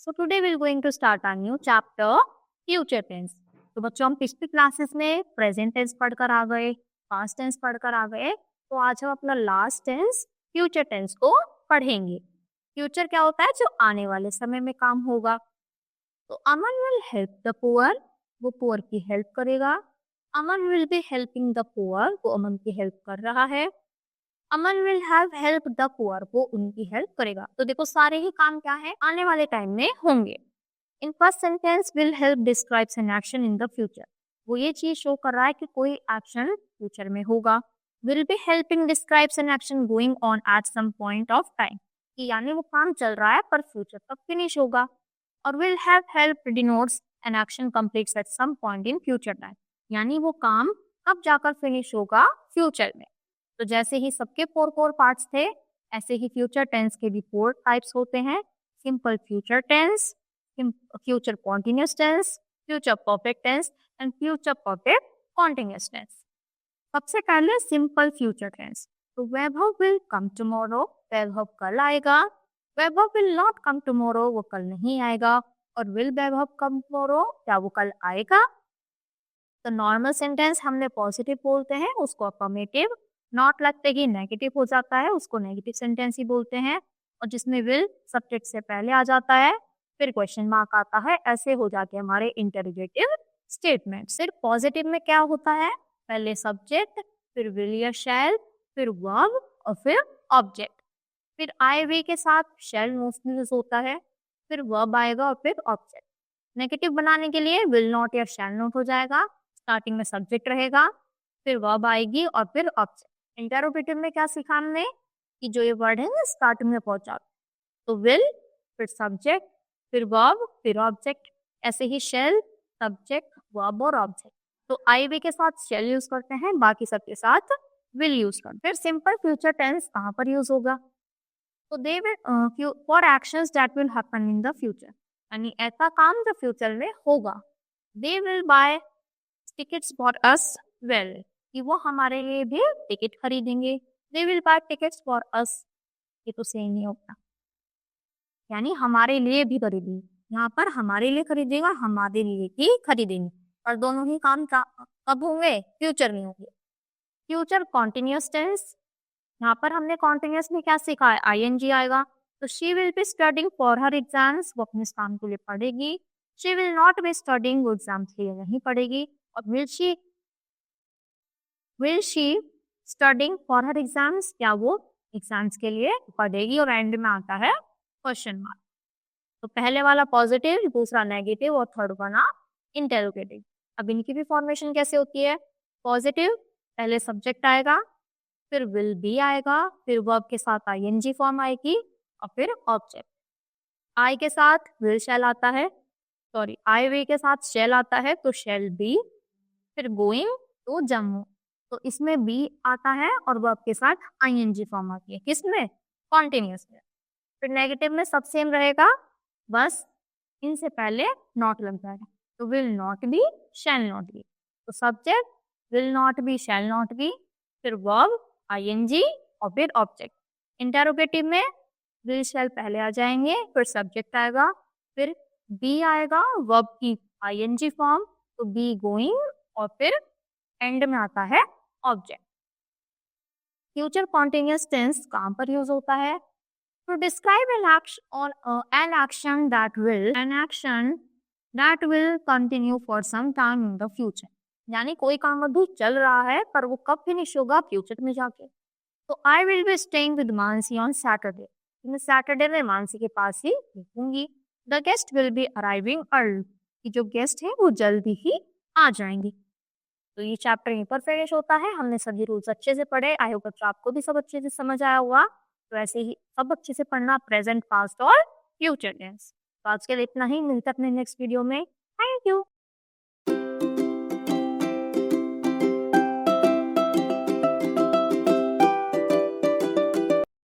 So today we're going to start a new chapter, future tense. तो बच्चों हम पिछली क्लासेस में प्रेजेंट टेंस पढ़कर आ गए, पास्ट टेंस पढ़कर आ गए, तो आज हम अपना लास्ट टेंस फ्यूचर टेंस को पढ़ेंगे। फ्यूचर क्या होता है? जो आने वाले समय में काम होगा। तो Aman will help the poor, वो पुअर की हेल्प करेगा। Aman will be helping the poor, वो अमन की हेल्प कर रहा है। Aman will have help the poor, वो उनकी हेल्प करेगा। तो देखो सारे ही काम क्या है, आने वाले टाइम में होंगे। In first sentence will help describes an action in the future, वो ये चीज शो कर रहा है कि कोई एक्शन फ्यूचर में होगा। Will be helping describes an action going on at some point of time, कि यानी वो काम चल रहा है पर फ्यूचर तक फिनिश होगा। और will have help denotes an action completes at some point in future time, यानी वो काम कब जाकर फिनिश होगा, फ्यूचर में। तो जैसे ही सबके फोर कोर पार्ट्स थे, ऐसे ही फ्यूचर टेंस के भी फोर टाइप्स होते हैं। Simple future tense, future continuous tense, future perfect tense and future perfect continuous tense. सबसे पहले सिंपल फ्यूचर टेंस। तो वैभव विल कम टुमारो, वैभव कल आएगा। वैभव विल नॉट कम टुमारो, वो कल नहीं आएगा। और विल वैभव कम टुमारो, क्या वो कल आएगा? तो नॉर्मल सेंटेंस हमने पॉजिटिव बोलते हैं, उसको अफर्मेटिव। नॉट लगते ही नेगेटिव हो जाता है, उसको नेगेटिव सेंटेंस ही बोलते हैं। और जिसमें विल सब्जेक्ट से पहले आ जाता है, फिर क्वेश्चन मार्क आता है, ऐसे हो जाते हैं हमारे इंटरोगेटिव स्टेटमेंट। सिर्फ पॉजिटिव में क्या होता है, पहले सब्जेक्ट, फिर विल या शैल, फिर वर्ब और फिर ऑब्जेक्ट। फिर आई वे के साथ शैल मोस्टली यूज होता है, फिर वर्ब आएगा और फिर ऑब्जेक्ट। नेगेटिव बनाने के लिए विल नॉट या शैल नॉट हो जाएगा, स्टार्टिंग में सब्जेक्ट रहेगा, फिर वर्ब आएगी और फिर ऑब्जेक्ट। इंटरोगेटिव में क्या सीखा हमने कि जो ये वर्ड है ना स्टार्टिंग में पहुंचा, तो विल, फिर सब्जेक्ट, फिर वर्ब, फिर ऑब्जेक्ट। ऐसे ही शेल, सब्जेक्ट, वर्ब और ऑब्जेक्ट। तो आई वे के साथ शेल यूज करते हैं, बाकी सबके साथ विल यूज करते हैं। फिर सिंपल फ्यूचर टेंस कहाँ पर यूज होगा? तो they will for actions that will happen in the future, यानी ऐसा काम जो फ्यूचर में होगा। They will buy tickets for us, well, कि वो हमारे लिए भी टिकट खरीदेंगे। They will buy tickets for us, ये तो सेम ही होगा, यानी हमारे लिए भी खरीदेंगे। यहाँ पर हमारे लिए खरीदेगा, हमारे लिए ही खरीदेंगे। और दोनों ही काम कब होंगे? फ्यूचर में होंगे। फ्यूचर कॉन्टिन्यूस टेंस, यहाँ पर हमने कॉन्टिन्यूस में क्या सीखा है? आईएनजी आएगा। तो she will be studying for her exams, वो अपने एग्जाम के लिए पढ़ेगी। She will not be studying, वो एग्जाम के लिए नहीं पढ़ेगी। और will she studying for her exams, क्या वो एग्जाम्स के लिए पढ़ेगी? और एंड में आता है क्वेश्चन मार्क। तो पहले वाला पॉजिटिव, दूसरा नेगेटिव और थर्ड वाला इंटेरोगेटिव। अब इनकी भी फॉर्मेशन कैसे होती है? पॉजिटिव, पहले सब्जेक्ट आएगा, फिर विल बी आएगा, फिर वर्ब के साथ आईएनजी फॉर्म आएगी और फिर ऑब्जेक्ट। आई के साथ विल शैल आता है, सॉरी आई वे के साथ शैल आता है, तो शैल बी, फिर गोइंग तो जम्मू। तो इसमें बी आता है और वर्ब के साथ आईएनजी फॉर्म आती है, किसमें? कॉन्टिन्यूस में। फिर नेगेटिव में सब सेम रहेगा, बस इनसे पहले नॉट लग जाएगा। तो will not be, shall not be. तो subject will not be, shall not be, फिर वर्ब आईएनजी और फिर ऑब्जेक्ट। इंटरोगेटिव में विल शैल पहले आ जाएंगे, फिर सब्जेक्ट आएगा, फिर बी आएगा, वर्ब की आईएनजी फॉर्म, तो बी गोइंग और फिर एंड में आता है ऑब्जेक्ट। फ्यूचर कॉन्टिन्यूस टेंस कहाँ पर यूज होता है? To describe an action that will continue for some time in the future, यानी कोई काम अभी चल रहा है पर वो कब फिनिश होगा? फ्यूचर में जाके। तो I will be staying with Mansi on Saturday, मैं सैटरडे में मानसी के पास ही रुकूंगी। The guest will be arriving early, कि जो गेस्ट है वो जल्दी ही आ जाएंगे। तो ये चैप्टर यहीं पर फिनिश होता है। हमने सभी रूल्स अच्छे से पढ़े, आई होप बच्चों आपको भी सब अच्छे से समझ आया होगा। तो ऐसे ही सब अच्छे से पढ़ना, प्रेजेंट, पास्ट और फ्यूचर टेंस। तो आज के लिए इतना ही, मिलते हैं अपने नेक्स्ट वीडियो में। Thank you.